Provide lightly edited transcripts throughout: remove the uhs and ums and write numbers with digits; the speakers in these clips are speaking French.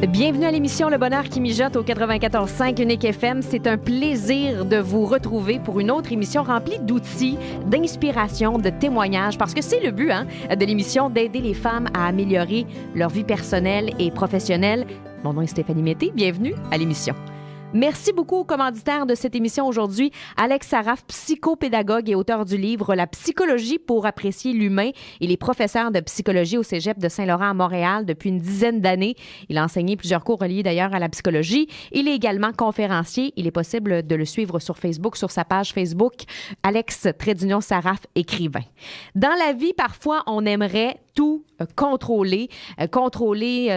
Bienvenue à l'émission Le Bonheur qui mijote au 94.5 Unique FM. C'est un plaisir de vous retrouver pour une autre émission remplie d'outils, d'inspiration, de témoignages, parce que c'est le but de l'émission, d'aider les femmes à améliorer leur vie personnelle et professionnelle. Mon nom est Stéphanie Mété. Bienvenue à l'émission. Merci beaucoup aux commanditaires de cette émission aujourd'hui. Alex Saraf, psychopédagogue et auteur du livre La psychologie pour apprécier l'humain. Il est professeur de psychologie au Cégep de Saint-Laurent à Montréal depuis une dizaine d'années. Il a enseigné plusieurs cours reliés d'ailleurs à la psychologie. Il est également conférencier. Il est possible de le suivre sur Facebook, sur sa page Facebook, Alex-Saraf, écrivain. Dans la vie, parfois, on aimerait tout contrôler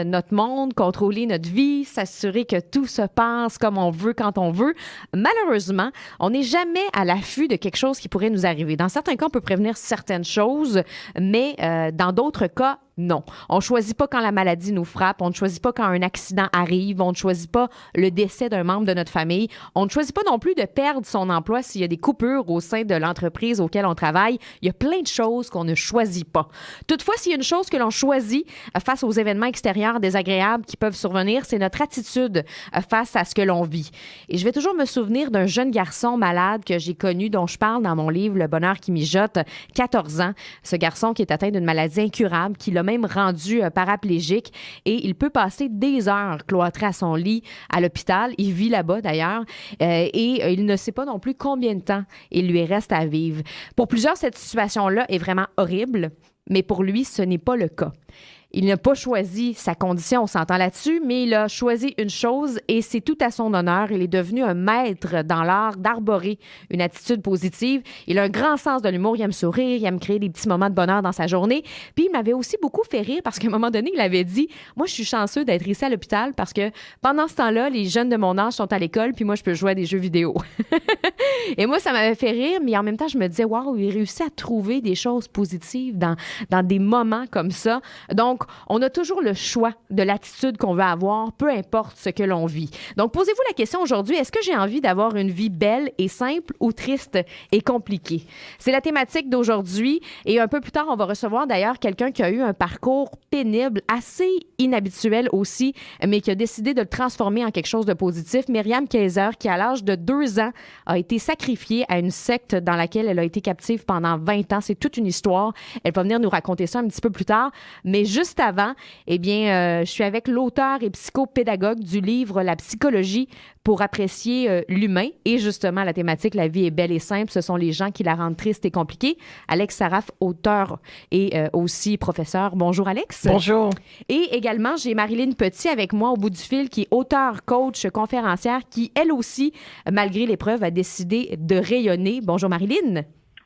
notre monde, contrôler notre vie, s'assurer que tout se passe comme on veut, quand on veut. Malheureusement, on n'est jamais à l'affût de quelque chose qui pourrait nous arriver. Dans certains cas, on peut prévenir certaines choses, mais dans d'autres cas, non. On ne choisit pas quand la maladie nous frappe, on ne choisit pas quand un accident arrive, on ne choisit pas le décès d'un membre de notre famille, on ne choisit pas non plus de perdre son emploi s'il y a des coupures au sein de l'entreprise auquel on travaille. Il y a plein de choses qu'on ne choisit pas. Toutefois, s'il y a une chose que l'on choisit face aux événements extérieurs désagréables qui peuvent survenir, c'est notre attitude face à ce que l'on vit. Et je vais toujours me souvenir d'un jeune garçon malade que j'ai connu, dont je parle dans mon livre Le Bonheur qui mijote, 14 ans. Ce garçon qui est atteint d'une maladie incurable, qui l'a même rendu paraplégique et il peut passer des heures cloîtré à son lit à l'hôpital. Il vit là-bas d'ailleurs et il ne sait pas non plus combien de temps il lui reste à vivre. Pour plusieurs, cette situation-là est vraiment horrible, mais pour lui, ce n'est pas le cas. Il n'a pas choisi sa condition, on s'entend là-dessus, mais il a choisi une chose et c'est tout à son honneur. Il est devenu un maître dans l'art d'arborer une attitude positive. Il a un grand sens de l'humour, il aime sourire, il aime créer des petits moments de bonheur dans sa journée. Puis il m'avait aussi beaucoup fait rire parce qu'à un moment donné, il avait dit « Moi, je suis chanceux d'être ici à l'hôpital parce que pendant ce temps-là, les jeunes de mon âge sont à l'école puis moi, je peux jouer à des jeux vidéo. » Et moi, ça m'avait fait rire, mais en même temps, je me disais « Wow, il réussit à trouver des choses positives dans des moments comme ça. » Donc, on a toujours le choix de l'attitude qu'on veut avoir, peu importe ce que l'on vit. Donc, posez-vous la question aujourd'hui, est-ce que j'ai envie d'avoir une vie belle et simple ou triste et compliquée? C'est la thématique d'aujourd'hui et un peu plus tard, on va recevoir d'ailleurs quelqu'un qui a eu un parcours pénible, assez inhabituel aussi, mais qui a décidé de le transformer en quelque chose de positif. Myriam Kaiser, qui à l'âge de 2 ans, a été sacrifiée à une secte dans laquelle elle a été captive pendant 20 ans. C'est toute une histoire. Elle va venir nous raconter ça un petit peu plus tard, mais juste avant, je suis avec l'auteur et psychopédagogue du livre La psychologie pour apprécier l'humain et justement la thématique La vie est belle et simple, ce sont les gens qui la rendent triste et compliquée. Alex Saraf, auteur et aussi professeur. Bonjour Alex. Bonjour. Et également, j'ai Marilyn Petit avec moi au bout du fil qui est auteure, coach, conférencière qui elle aussi, malgré l'épreuve, a décidé de rayonner. Bonjour Marilyn.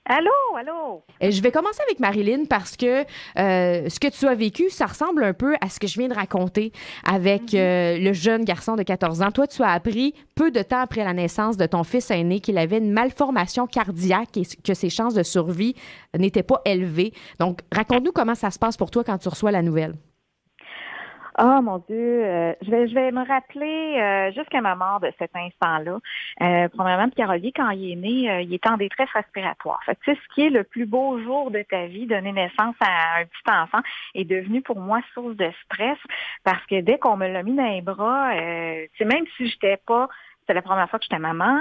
Allô, allô. Je vais commencer avec Marilyn parce que ce que tu as vécu, ça ressemble un peu à ce que je viens de raconter avec le jeune garçon de 14 ans. Toi, tu as appris peu de temps après la naissance de ton fils aîné qu'il avait une malformation cardiaque et que ses chances de survie n'étaient pas élevées. Donc, raconte-nous comment ça se passe pour toi quand tu reçois la nouvelle. Oh mon Dieu, je vais me rappeler jusqu'à ma mort de cet instant-là. Premièrement, Pierre-Olivier, quand il est né, il est en détresse respiratoire. Fait que, tu sais, ce qui est le plus beau jour de ta vie, donner naissance à un petit enfant, est devenu pour moi source de stress parce que dès qu'on me l'a mis dans les bras, tu sais, même si j'étais pas, c'était la première fois que j'étais maman,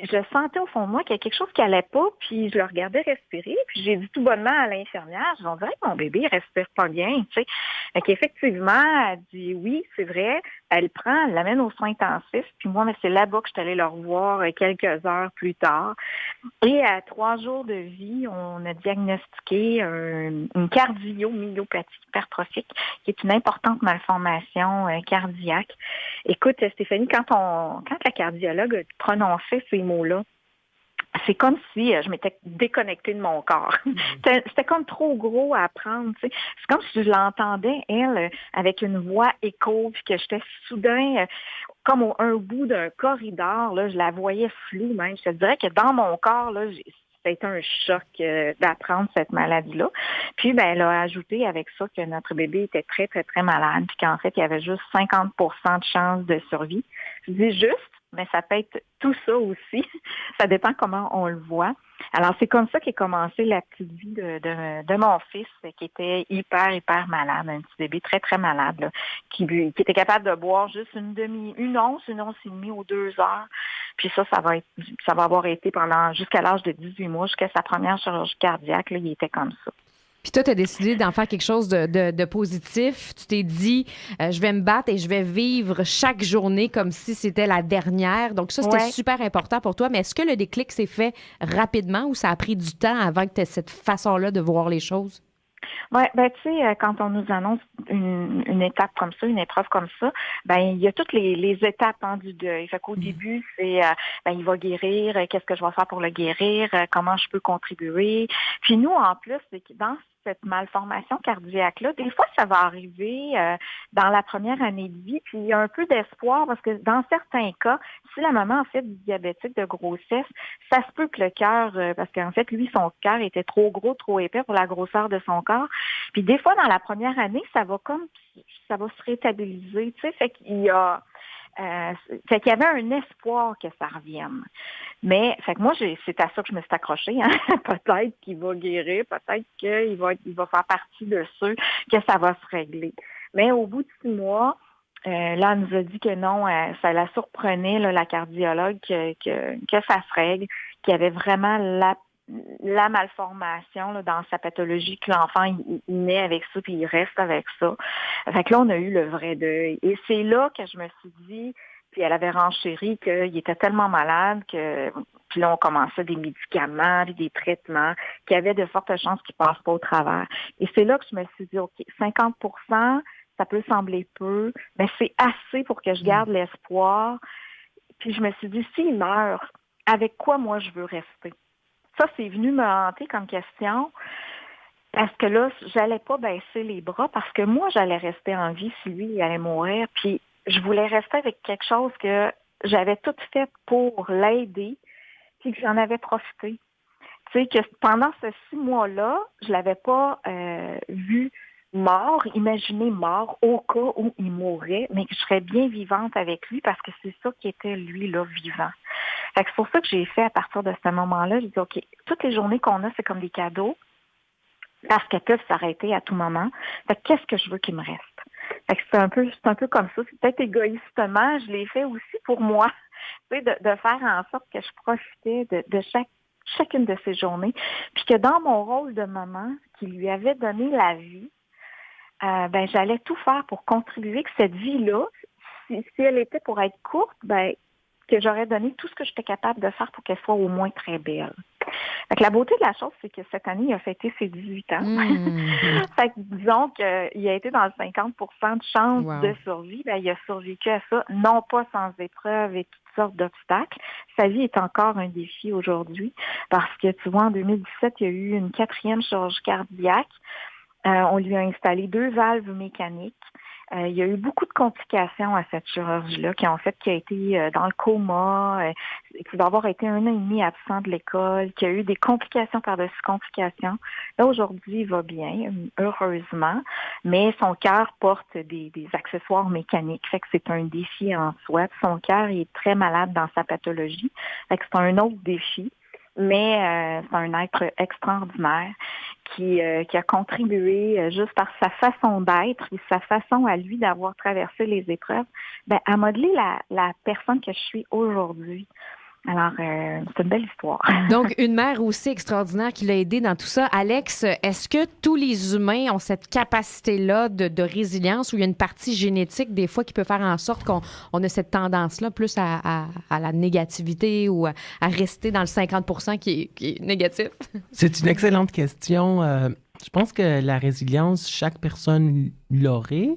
je sentais au fond de moi qu'il y a quelque chose qui allait pas, puis je le regardais respirer, puis j'ai dit tout bonnement à l'infirmière, on dirait que mon bébé il respire pas bien, tu sais. Fait qu'effectivement, elle dit oui, c'est vrai, elle prend, elle l'amène aux soins intensifs, puis moi, mais c'est là-bas que je suis allée le revoir quelques heures plus tard. Et à 3 jours de vie, on a diagnostiqué une cardiomyopathie hypertrophique, qui est une importante malformation cardiaque. Écoute, Stéphanie, quand la cardiologue a prononcé ces mots-là, c'est comme si je m'étais déconnectée de mon corps. C'était comme trop gros à apprendre. Tu sais. C'est comme si je l'entendais, elle, avec une voix écho, puis que j'étais soudain comme au un bout d'un corridor. Là, je la voyais floue même. Je te dirais que dans mon corps, là, c'était un choc d'apprendre cette maladie-là. Puis, elle a ajouté avec ça que notre bébé était très, très, très malade, puis qu'en fait, il y avait juste 50% de chances de survie. Je dis juste, mais ça peut être tout ça aussi. Ça dépend comment on le voit. Alors, c'est comme ça qu'est commencé la petite vie de mon fils, qui était hyper malade, un petit bébé très, très malade, là, qui était capable de boire juste une once et demie ou 2 heures. Puis ça va avoir été jusqu'à l'âge de 18 mois, jusqu'à sa première chirurgie cardiaque, là, il était comme ça. Puis toi, tu as décidé d'en faire quelque chose de positif. Tu t'es dit, je vais me battre et je vais vivre chaque journée comme si c'était la dernière. Donc ça, c'était super important pour toi. Mais est-ce que le déclic s'est fait rapidement ou ça a pris du temps avant que tu aies cette façon-là de voir les choses? Oui, ben tu sais, quand on nous annonce une étape comme ça, une épreuve comme ça, ben il y a toutes les étapes du deuil. Fait qu'au début, c'est il va guérir, qu'est-ce que je vais faire pour le guérir, comment je peux contribuer. Puis nous, en plus, c'est que dans cette malformation cardiaque-là, des fois, ça va arriver dans la première année de vie, puis il y a un peu d'espoir parce que dans certains cas, si la maman a fait du diabétique de grossesse, ça se peut que le cœur, parce qu'en fait, lui, son cœur était trop gros, trop épais pour la grosseur de son corps. Puis des fois, dans la première année, ça va se réstabiliser, tu sais, fait qu'il y a fait qu'il y avait un espoir que ça revienne. Mais fait que moi, c'est à ça que je me suis accrochée. Hein. Peut-être qu'il va guérir, peut-être qu'il va faire partie de ceux que ça va se régler. Mais au bout de 6 mois, là, elle nous a dit que non, ça la surprenait, là, la cardiologue, que ça se règle, qu'il y avait vraiment la malformation là, dans sa pathologie, que l'enfant il naît avec ça puis il reste avec ça. Fait que là, on a eu le vrai deuil. Et c'est là que je me suis dit, puis elle avait renchéri qu'il était tellement malade que puis là, on commençait des médicaments, des traitements, qu'il y avait de fortes chances qu'il ne passent pas au travers. Et c'est là que je me suis dit, OK, 50%, ça peut sembler peu, mais c'est assez pour que je garde l'espoir. Puis je me suis dit, s'il meurt, avec quoi moi je veux rester? Ça, c'est venu me hanter comme question parce que là, j'allais pas baisser les bras parce que moi, j'allais rester en vie si lui, il allait mourir. Puis, je voulais rester avec quelque chose que j'avais tout fait pour l'aider puis que j'en avais profité. Tu sais, que pendant ces 6 mois-là, je l'avais pas vu imaginé mort au cas où il mourrait, mais que je serais bien vivante avec lui parce que c'est ça qui était lui, là, vivant. Fait que c'est pour ça que j'ai fait à partir de ce moment-là, j'ai dit, OK, toutes les journées qu'on a, c'est comme des cadeaux parce qu'elles peuvent s'arrêter à tout moment. Fait que qu'est-ce que je veux qu'il me reste? Fait que c'est un peu comme ça. C'est peut-être égoïstement, je l'ai fait aussi pour moi, tu sais, de faire en sorte que je profitais de chacune de ces journées. Puis que dans mon rôle de maman qui lui avait donné la vie, j'allais tout faire pour contribuer que cette vie-là, si elle était pour être courte, que j'aurais donné tout ce que j'étais capable de faire pour qu'elle soit au moins très belle. Fait que la beauté de la chose, c'est que cette année, il a fêté ses 18 ans. Fait que disons qu'il a été dans le 50% de chance de survie. Il a survécu à ça, non pas sans épreuves et toutes sortes d'obstacles. Sa vie est encore un défi aujourd'hui parce que, tu vois, en 2017, il y a eu une 4e chirurgie cardiaque. On lui a installé 2 valves mécaniques. Il y a eu beaucoup de complications à cette chirurgie-là qui a été dans le coma, qui va avoir été 1 an et demi absent de l'école, qui a eu des complications par-dessus complications. Là, aujourd'hui, il va bien, heureusement, mais son cœur porte des accessoires mécaniques. Fait que c'est un défi en soi. Son cœur est très malade dans sa pathologie. Fait que c'est un autre défi. Mais c'est un être extraordinaire qui a contribué juste par sa façon d'être et sa façon à lui d'avoir traversé les épreuves, à modeler la personne que je suis aujourd'hui. Alors, c'est une belle histoire. Donc, une mère aussi extraordinaire qui l'a aidé dans tout ça. Alex, est-ce que tous les humains ont cette capacité-là de résilience ou il y a une partie génétique des fois qui peut faire en sorte qu'on a cette tendance-là plus à la négativité ou à rester dans le 50% qui est négatif? C'est une excellente question. Je pense que la résilience, chaque personne l'aurait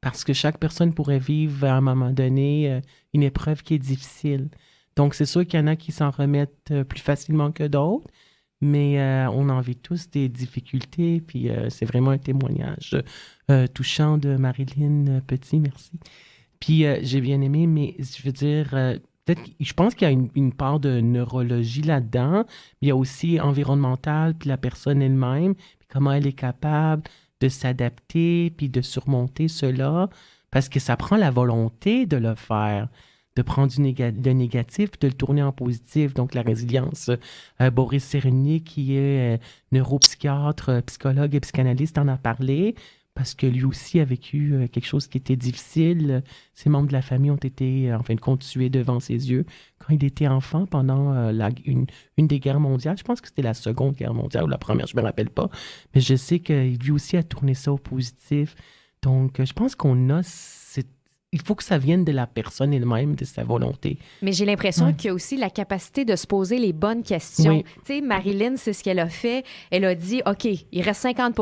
parce que chaque personne pourrait vivre à un moment donné une épreuve qui est difficile. Donc, c'est sûr qu'il y en a qui s'en remettent plus facilement que d'autres, mais on en vit tous des difficultés, puis c'est vraiment un témoignage touchant de Marilyn Petit, merci. Puis j'ai bien aimé, mais je veux dire, je pense qu'il y a une part de neurologie là-dedans, mais il y a aussi environnemental, puis la personne elle-même, puis comment elle est capable de s'adapter, puis de surmonter cela, parce que ça prend la volonté de le faire. de prendre le négatif et de le tourner en positif. Donc, la résilience. Boris Cyrulnik, qui est neuropsychiatre, psychologue et psychanalyste, en a parlé parce que lui aussi a vécu quelque chose qui était difficile. Ses membres de la famille ont été, en fin de compte, tués devant ses yeux quand il était enfant pendant une des guerres mondiales. Je pense que c'était la Seconde Guerre mondiale ou la Première, je ne me rappelle pas. Mais je sais que lui aussi a tourné ça au positif. Donc, je pense il faut que ça vienne de la personne elle-même, de sa volonté. Mais j'ai l'impression qu'il y a aussi la capacité de se poser les bonnes questions. Oui. Tu sais, Marilyn, c'est ce qu'elle a fait. Elle a dit, OK, il reste 50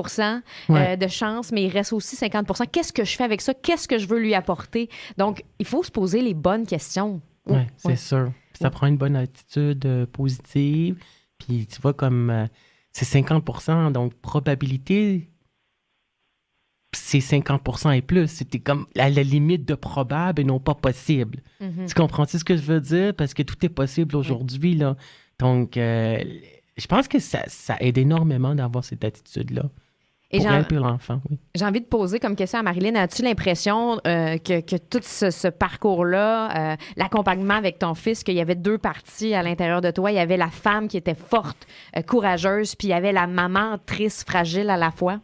de chance, mais il reste aussi 50 Qu'est-ce que je fais avec ça? Qu'est-ce que je veux lui apporter? Donc, il faut se poser les bonnes questions. Oui, c'est sûr. Ça prend une bonne attitude positive. Puis, tu vois, comme c'est 50 donc probabilité... c'est 50 et plus. C'était comme à la limite de probable et non pas possible. Tu comprends-tu ce que je veux dire? Parce que tout est possible aujourd'hui, là. Donc, je pense que ça aide énormément d'avoir cette attitude-là. Et pour elle et l'enfant, oui. J'ai envie de poser comme question à Marilyn. As-tu l'impression que tout ce parcours-là, l'accompagnement avec ton fils, qu'il y avait deux parties à l'intérieur de toi? Il y avait la femme qui était forte, courageuse, puis il y avait la maman triste, fragile à la fois?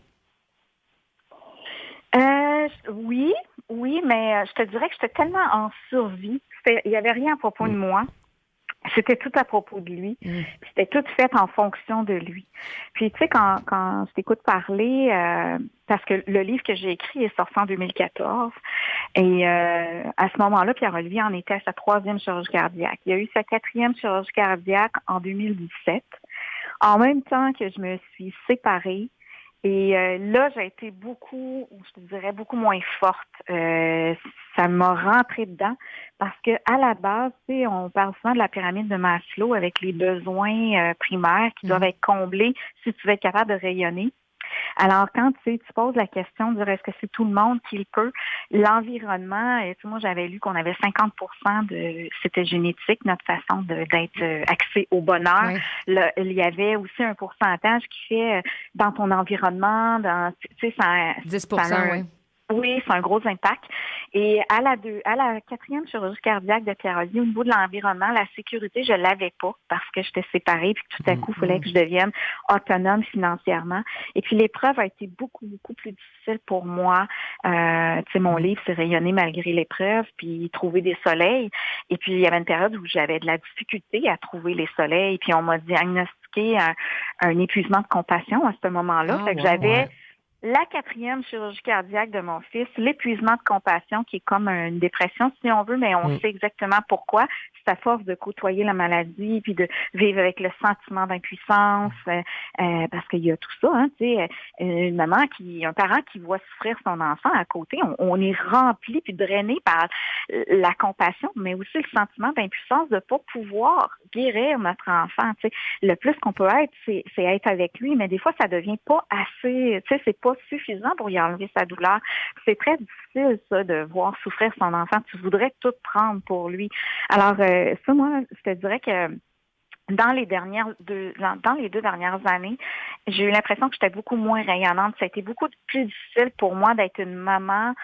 Oui, mais je te dirais que j'étais tellement en survie. Il n'y avait rien à propos de moi. C'était tout à propos de lui. C'était tout fait en fonction de lui. Puis, tu sais, quand je t'écoute parler, parce que le livre que j'ai écrit est sorti en 2014, et à ce moment-là, Pierre-Olivier en était à sa 3e chirurgie cardiaque. Il y a eu sa 4e chirurgie cardiaque en 2017. En même temps que je me suis séparée, et là, j'ai été beaucoup moins forte. Ça m'a rentré dedans parce que à la base, tu sais, on parle souvent de la pyramide de Maslow avec les besoins primaires qui doivent être comblés si tu veux être capable de rayonner. Alors, quand tu poses la question de dire est-ce que c'est tout le monde qui le peut, l'environnement, et moi j'avais lu qu'on avait 50% c'était génétique, notre façon d'être axé au bonheur. Oui. Il y avait aussi un pourcentage qui fait dans ton environnement, tu sais, ça 10%, oui. Oui, c'est un gros impact. Et à la 4e chirurgie cardiaque de Pierre-Olivier, au niveau de l'environnement, la sécurité, je l'avais pas parce que j'étais séparée, puis tout à coup, il fallait que je devienne autonome financièrement. Et puis, l'épreuve a été beaucoup, beaucoup plus difficile pour moi. Tu sais, mon livre, c'est rayonner malgré l'épreuve, puis trouver des soleils. Et puis, il y avait une période où j'avais de la difficulté à trouver les soleils, puis on m'a diagnostiqué un épuisement de compassion à ce moment-là. Fait que j'avais... la 4e chirurgie cardiaque de mon fils, l'épuisement de compassion, qui est comme une dépression, si on veut, mais on sait exactement pourquoi. C'est à force de côtoyer la maladie, puis de vivre avec le sentiment d'impuissance, parce qu'il y a tout ça, hein, tu sais, un parent qui voit souffrir son enfant à côté, on est rempli puis drainé par la compassion, mais aussi le sentiment d'impuissance de pas pouvoir guérir notre enfant. Tu sais, le plus qu'on peut être, c'est être avec lui, mais des fois ça devient pas assez, tu sais, c'est pas suffisant pour y enlever sa douleur. C'est très difficile, ça, de voir souffrir son enfant. Tu voudrais tout prendre pour lui. Alors, ça, moi, je te dirais que dans les 2 dernières années, j'ai eu l'impression que j'étais beaucoup moins rayonnante. Ça a été beaucoup plus difficile pour moi d'être une maman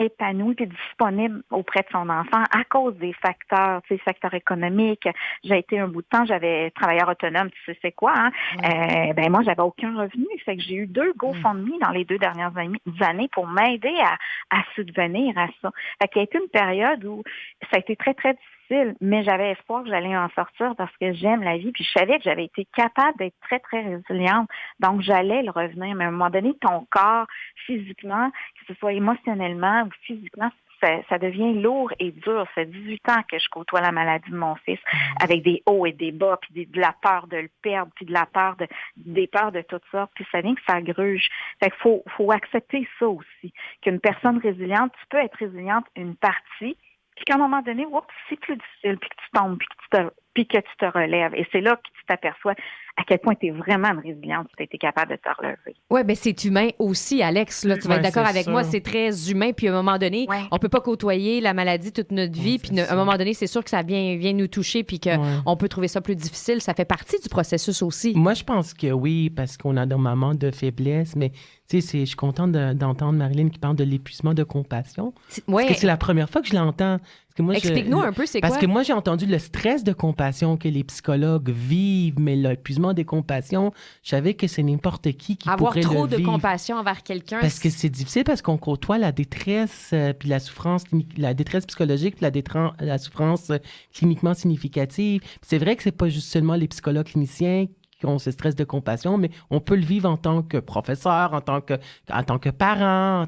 épanouie et disponible auprès de son enfant à cause des facteurs, tu sais, facteurs économiques. J'ai été un bout de temps, j'avais travailleur autonome, tu sais c'est quoi, hein? Moi, j'avais aucun revenu. Fait que j'ai eu 2 GoFundMe dans les 2 dernières années pour m'aider à subvenir à ça. Fait qu'il y a été une période où ça a été très, très difficile, mais j'avais espoir que j'allais en sortir parce que j'aime la vie, puis je savais que j'avais été capable d'être très, très résiliente. Donc, j'allais le revenir. Mais à un moment donné, ton corps, physiquement, que ce soit émotionnellement ou physiquement, ça devient lourd et dur. Ça fait 18 ans que je côtoie la maladie de mon fils avec des hauts et des bas, puis de la peur de le perdre, puis de la peur des peurs de toutes sortes, puis ça vient que ça gruge. Fait qu'il faut accepter ça aussi, qu'une personne résiliente, tu peux être résiliente une partie, puis qu'à un moment donné, c'est plus difficile, puis que tu tombes, puis que tu te relèves. Et c'est là que tu t'aperçois, à quel point tu es vraiment une résiliente, tu as été capable de te relever. Oui, bien, c'est humain aussi, Alex. Là, tu vas être d'accord avec sûr. moi, c'est très humain. Puis à un moment donné, on peut pas côtoyer la maladie toute notre vie. Puis à un moment donné, c'est sûr que ça vient nous toucher puis qu'on peut trouver ça plus difficile. Ça fait partie du processus aussi. Moi, je pense que oui, parce qu'on a des moments de faiblesse, mais tu sais, je suis contente d'entendre Marilyn qui parle de l'épuisement de compassion. Parce que c'est la première fois que je l'entends. Explique-nous un peu, c'est quoi? Parce que moi, j'ai entendu le stress de compassion que les psychologues vivent, mais l'épuisement de compassion, je savais que c'est n'importe qui avoir pourrait le trop vivre. de compassion envers quelqu'un. Parce que c'est difficile, parce qu'on côtoie la détresse, puis la souffrance, la détresse psychologique, puis la souffrance cliniquement significative. Puis c'est vrai que c'est pas juste seulement les psychologues cliniciens qui ont ce stress de compassion, mais on peut le vivre en tant que professeur, en tant que parent,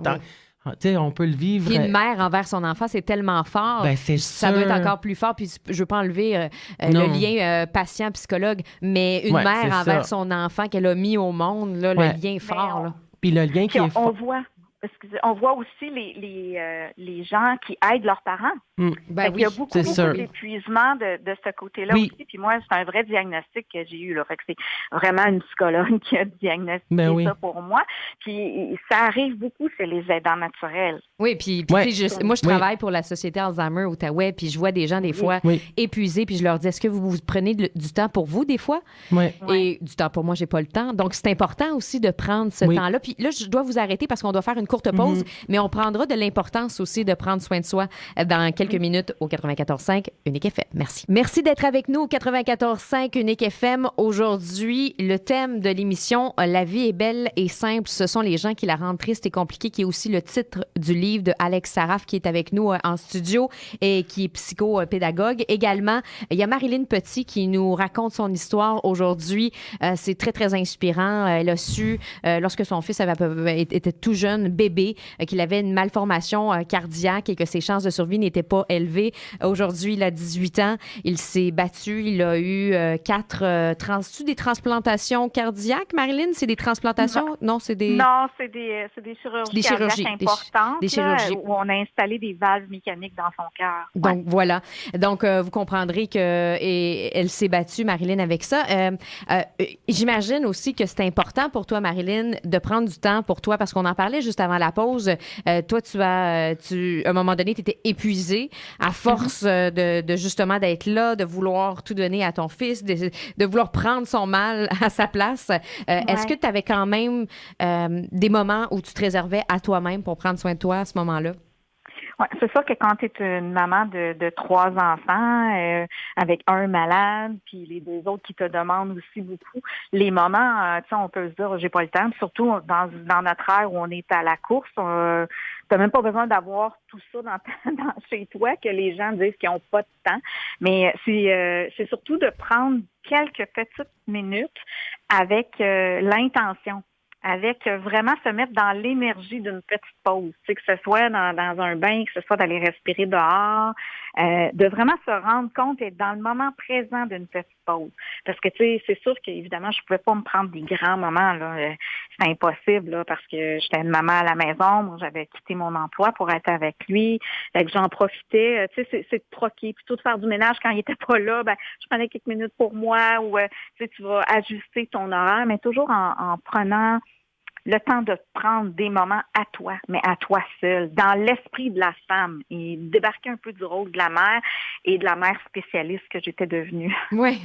on peut le vivre. Puis une mère envers son enfant, c'est tellement fort. Ben, c'est ça doit être encore plus fort. Puis je veux pas enlever le lien patient-psychologue, mais une mère envers son enfant qu'elle a mis au monde, là, le lien est fort. Là. Puis le lien qui est fort. On voit aussi les gens qui aident leurs parents. Ben il y a beaucoup d'épuisement de ce côté-là aussi. Puis moi, c'est un vrai diagnostic que j'ai eu. Là. Fait que c'est vraiment une psychologue qui a diagnostiqué ça pour moi. Puis ça arrive beaucoup chez les aidants naturels. Oui, puis moi, je travaille pour la Société Alzheimer Outaouais, puis je vois des gens des fois épuisés, puis je leur dis, est-ce que vous prenez du temps pour vous des fois? Et du temps pour moi, j'ai pas le temps. Donc, c'est important aussi de prendre ce temps-là. Puis là, je dois vous arrêter parce qu'on doit faire une courte pause, mais on prendra de l'importance aussi de prendre soin de soi dans quelques minutes au 94.5 Unique FM. Merci. Merci d'être avec nous au 94.5 Unique FM. Aujourd'hui, le thème de l'émission, La vie est belle et simple, ce sont les gens qui la rendent triste et compliquée, qui est aussi le titre du livre de Alex Saraf, qui est avec nous en studio et qui est psychopédagogue. Également, il y a Marilyn Petit qui nous raconte son histoire aujourd'hui. C'est très, très inspirant. Elle a su, lorsque son fils était tout jeune, bébé, qu'il avait une malformation cardiaque et que ses chances de survie n'étaient pas élevées. Aujourd'hui, il a 18 ans. Il s'est battu. Il a eu 4 des transplantations cardiaques, Marilyn? C'est des transplantations? Non, c'est des chirurgies cardiaques importantes. Des chirurgies. Où on a installé des valves mécaniques dans son cœur. Donc, voilà. Donc, vous comprendrez qu'elle s'est battue, Marilyn, avec ça. J'imagine aussi que c'est important pour toi, Marilyn, de prendre du temps pour toi, parce qu'on en parlait juste avant la pause. Toi, à un moment donné, tu étais épuisée à force de justement d'être là, de vouloir tout donner à ton fils, de vouloir prendre son mal à sa place. Est-ce que tu avais quand même des moments où tu te réservais à toi-même pour prendre soin de toi à ce moment-là? Oui, c'est sûr que quand tu es une maman de 3 enfants, avec un malade, puis les 2 autres qui te demandent aussi beaucoup, les moments, tu sais, on peut se dire, j'ai pas le temps, surtout dans notre ère où on est à la course, t'as même pas besoin d'avoir tout ça chez toi, que les gens disent qu'ils n'ont pas de temps. Mais c'est surtout de prendre quelques petites minutes avec l'intention, avec vraiment se mettre dans l'énergie d'une petite pause. Tu sais, que ce soit dans un bain, que ce soit d'aller respirer dehors, de vraiment se rendre compte et être dans le moment présent d'une petite pause. Parce que, tu sais, c'est sûr qu'évidemment, je pouvais pas me prendre des grands moments, là. C'était impossible, là, parce que j'étais une maman à la maison. Moi, j'avais quitté mon emploi pour être avec lui. Fait que j'en profitais. Tu sais, c'est de troquer. Plutôt de faire du ménage quand il était pas là, je prenais quelques minutes pour moi ou, tu vas ajuster ton horaire, mais toujours en prenant le temps de prendre des moments à toi, mais à toi seul, dans l'esprit de la femme et débarquer un peu du rôle de la mère et de la mère spécialiste que j'étais devenue. Oui.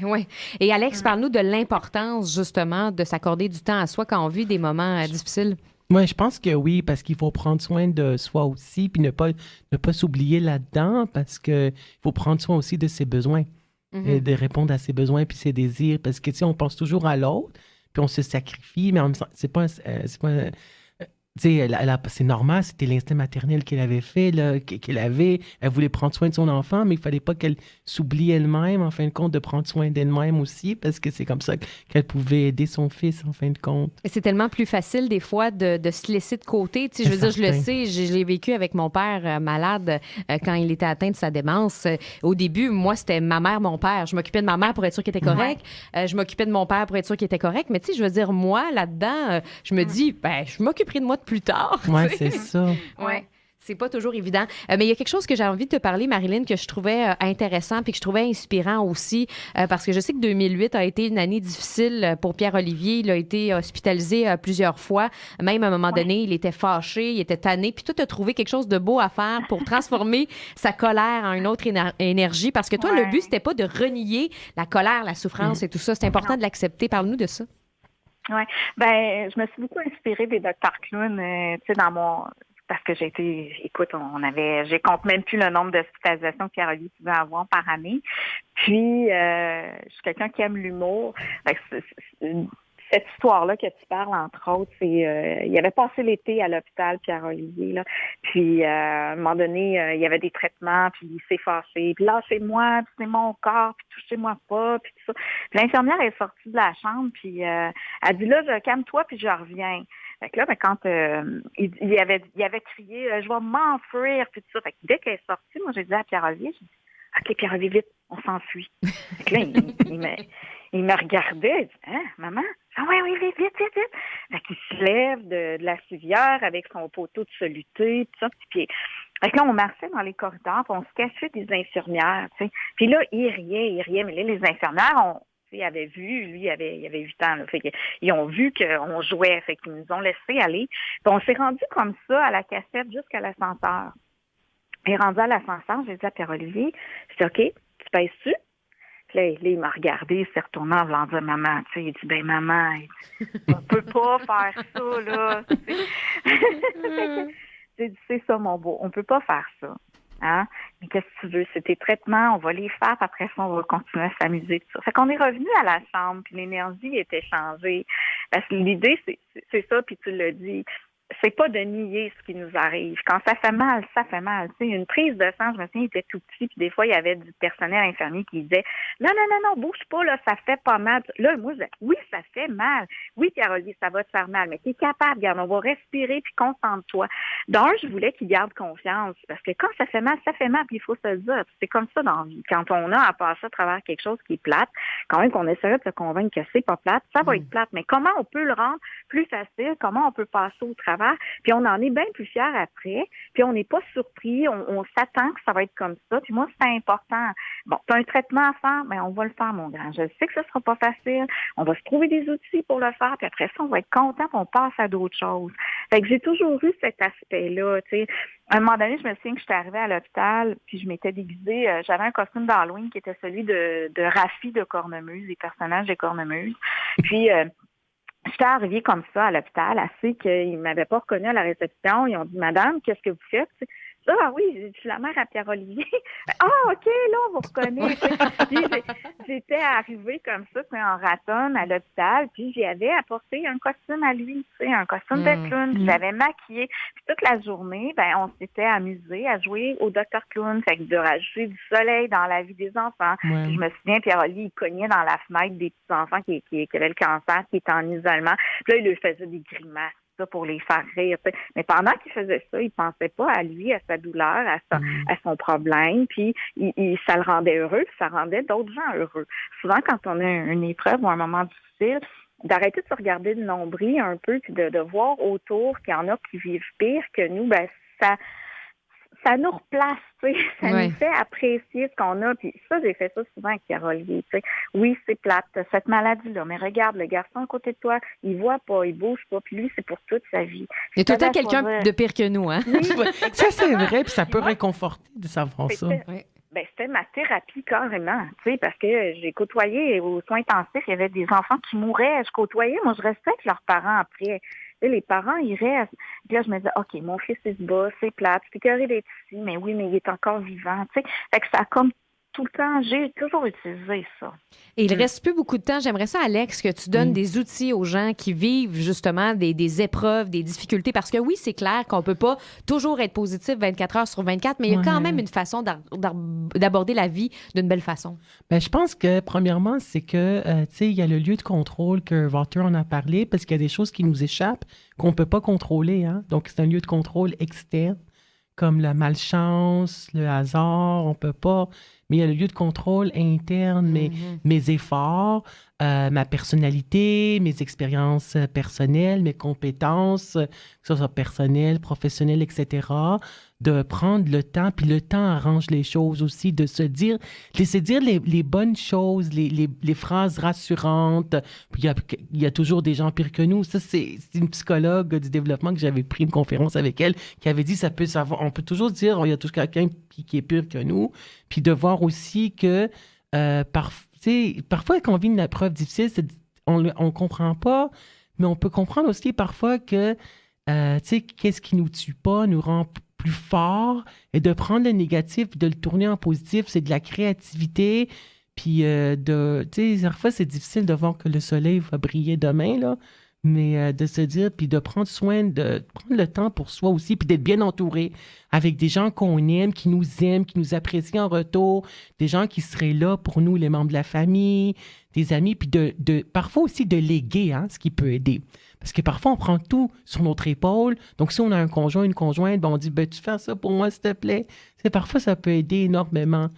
Et Alex, parle-nous de l'importance, justement, de s'accorder du temps à soi quand on vit des moments difficiles. Oui, je pense que oui, parce qu'il faut prendre soin de soi aussi, puis ne pas s'oublier là-dedans, parce qu'il faut prendre soin aussi de ses besoins, et de répondre à ses besoins puis ses désirs, parce que, tu sais, on pense toujours à l'autre, puis on se sacrifie, mais en même temps, c'est pas tu sais, c'est normal, c'était l'instinct maternel qu'elle avait fait, là, elle voulait prendre soin de son enfant, mais il fallait pas qu'elle s'oublie elle-même, en fin de compte, de prendre soin d'elle-même aussi, parce que c'est comme ça qu'elle pouvait aider son fils, en fin de compte. C'est tellement plus facile, des fois, de se laisser de côté. Tu sais, je veux dire, je le sais, je l'ai vécu avec mon père malade quand il était atteint de sa démence. Au début, moi, c'était ma mère, mon père. Je m'occupais de ma mère pour être sûre qu'il était correct. Je m'occupais de mon père pour être sûre qu'il était correct. Mais tu sais, je veux dire, moi, là-dedans, je me dis, je m'occuperai de moi plus tard. Oui, c'est ça. Ouais. C'est pas toujours évident. Mais il y a quelque chose que j'ai envie de te parler, Marilyn, que je trouvais intéressant puis que je trouvais inspirant aussi, parce que je sais que 2008 a été une année difficile pour Pierre-Olivier. Il a été hospitalisé plusieurs fois. Même à un moment donné, il était fâché, il était tanné. Puis toi, tu as trouvé quelque chose de beau à faire pour transformer sa colère en une autre énergie. Parce que toi, le but, c'était pas de renier la colère, la souffrance et tout ça. C'est important de l'accepter. Parle-nous de ça. Oui. Ben, je me suis beaucoup inspirée des Dr. Clown, tu sais, parce que écoute, je compte même plus le nombre d'hospitalisations que Pierre-Olivier pouvait avoir par année. Puis, je suis quelqu'un qui aime l'humour. Cette histoire-là que tu parles, entre autres, c'est il avait passé l'été à l'hôpital, Pierre-Olivier, là. Puis à un moment donné, il y avait des traitements, puis il s'est fâché. Puis lâchez-moi, puis c'est mon corps, puis touchez-moi pas, puis tout ça. Puis l'infirmière est sortie de la chambre, puis elle dit là, calme-toi, puis je reviens. Fait que là, quand il avait crié, je vais m'enfuir, puis tout ça. Fait que dès qu'elle est sortie, moi, j'ai dit à Pierre-Olivier, j'ai dit, OK, Pierre-Olivier, vite, on s'enfuit. Fait que là, il me regardait, il dit, hein, maman? Ah oui, vite. Fait qu'il se lève de la civière avec son poteau de soluté, tout ça. Puis fait que là, on marchait dans les corridors, puis on se cachait des infirmières, tu sais. Puis là, il riait, mais là, les infirmières, il avait vu, lui, il avait 8 ans, là, fait qu'ils ont vu qu'on jouait, fait qu'ils nous ont laissé aller. Puis on s'est rendu comme ça à la cassette jusqu'à l'ascenseur. Et rendu à l'ascenseur, j'ai dit à Pierre-Olivier, j'ai dit, OK, tu pèses-tu? Puis là, il m'a regardé, il s'est retourné en voulant dire maman, tu sais, il dit, ben maman, on peut pas faire ça, là. J'ai dit, c'est ça, mon beau, on peut pas faire ça. Hein? Mais qu'est-ce que tu veux? C'est tes traitements, on va les faire, puis après ça, on va continuer à s'amuser. Tout ça. Fait qu'on est revenu à la chambre, puis l'énergie était changée. Parce que l'idée, c'est ça, puis tu l'as dit, c'est pas de nier ce qui nous arrive. Quand ça fait mal, ça fait mal. Tu sais, une prise de sang, je me souviens, il était tout petit, puis des fois, il y avait du personnel infirmier qui disait non, bouge pas, là, ça fait pas mal. Là, moi, je disais, oui, ça fait mal. Oui, Pierre-Olivier, ça va te faire mal, mais tu es capable, regarde, on va respirer, puis concentre-toi. D'un, je voulais qu'il garde confiance, parce que quand ça fait mal, puis il faut se le dire. C'est comme ça dans la vie. Quand on a à passer à travers quelque chose qui est plate, quand même qu'on essaierait de se convaincre que c'est pas plate, ça va être plate. Mais comment on peut le rendre plus facile? Comment on peut passer au travers? Puis on en est bien plus fiers après, puis on n'est pas surpris, on s'attend que ça va être comme ça, puis moi, c'est important. Bon, tu as un traitement à faire, mais on va le faire, mon grand. Je sais que ce sera pas facile, on va se trouver des outils pour le faire, puis après ça, on va être content, puis on passe à d'autres choses. Fait que j'ai toujours eu cet aspect-là, tu sais. À un moment donné, je me souviens que j'étais arrivée à l'hôpital, puis je m'étais déguisée, j'avais un costume d'Halloween qui était celui de Raffi de Cornemuse, des personnages de Cornemuse. Puis j'étais arrivée comme ça à l'hôpital, assez qu'ils ne m'avaient pas reconnue à la réception. Ils ont dit, Madame, qu'est-ce que vous faites? Ah oui, je suis la mère à Pierre-Olivier. Ah, OK, là, on vous reconnaît. Puis j'étais arrivée comme ça, en ratonne à l'hôpital, puis j'avais apporté un costume à lui, tu sais, un costume de clown. Puis j'avais maquillé. Puis toute la journée, on s'était amusé à jouer au Dr. Clown, fait que de rajouter du soleil dans la vie des enfants. Puis je me souviens, Pierre-Olivier, il cognait dans la fenêtre des petits-enfants qui avaient le cancer, qui étaient en isolement. Puis là, il leur faisait des grimaces. Ça pour les faire rire. T'sais. Mais pendant qu'il faisait ça, il pensait pas à lui, à sa douleur, à son problème, puis ça le rendait heureux, puis ça rendait d'autres gens heureux. Souvent, quand on a une épreuve ou un moment difficile, d'arrêter de se regarder de nombril un peu, puis de voir autour qu'il y en a qui vivent pire que nous, ça nous replace, tu sais, ça nous fait apprécier ce qu'on a. Puis ça, j'ai fait ça souvent avec Pierre-Olivier, tu sais. Oui, c'est plate, cette maladie-là, mais regarde, le garçon à côté de toi, il voit pas, il bouge pas, puis lui, c'est pour toute sa vie. Il y a tout le temps quelqu'un de pire que nous, hein? Oui, ça, c'est vrai, puis ça peut réconforter de savoir ça. C'était ma thérapie carrément, tu sais, parce que j'ai côtoyé aux soins intensifs, il y avait des enfants qui mouraient, je côtoyais, moi je restais avec leurs parents après. Et les parents, ils restent. Puis là, je me disais, OK, mon fils, il se bat, c'est plate, c'est écœuré d'être ici, mais oui, mais il est encore vivant, tu sais. Fait que ça a comme tout le temps, j'ai toujours utilisé ça. Et il reste plus beaucoup de temps. J'aimerais ça, Alex, que tu donnes des outils aux gens qui vivent justement des épreuves, des difficultés. Parce que oui, c'est clair qu'on peut pas toujours être positif 24 heures sur 24, mais il y a quand même une façon d'aborder la vie d'une belle façon. Bien, je pense que, premièrement, c'est que, tu sais, il y a le lieu de contrôle que Walter en a parlé, parce qu'il y a des choses qui nous échappent qu'on peut pas contrôler, hein. Donc, c'est un lieu de contrôle externe, comme la malchance, le hasard, on peut pas... Mais il y a le lieu de contrôle interne, mes efforts, ma personnalité, mes expériences personnelles, mes compétences, que ce soit personnelles, professionnelles, etc. de prendre le temps, puis le temps arrange les choses aussi, de se dire, laisser dire les bonnes choses, les phrases rassurantes. Puis il y a toujours des gens pires que nous. Ça, c'est une psychologue du développement que j'avais pris une conférence avec elle, qui avait dit, on peut toujours dire, il y a toujours quelqu'un qui est pire que nous. Puis de voir aussi que parfois, quand on vit une épreuve difficile, on ne comprend pas, mais on peut comprendre aussi parfois que qu'est-ce qui nous tue pas, nous rend plus forts, et de prendre le négatif et de le tourner en positif, c'est de la créativité. Puis, parfois, c'est difficile de voir que le soleil va briller demain, là, mais de se dire, puis de prendre soin, de prendre le temps pour soi aussi, puis d'être bien entouré avec des gens qu'on aime, qui nous apprécient en retour, des gens qui seraient là pour nous, les membres de la famille, des amis, puis parfois aussi de léguer, ce qui peut aider. Parce que parfois, on prend tout sur notre épaule. Donc, si on a un conjoint, une conjointe, on dit, tu fais ça pour moi, s'il te plaît. Parfois, ça peut aider énormément.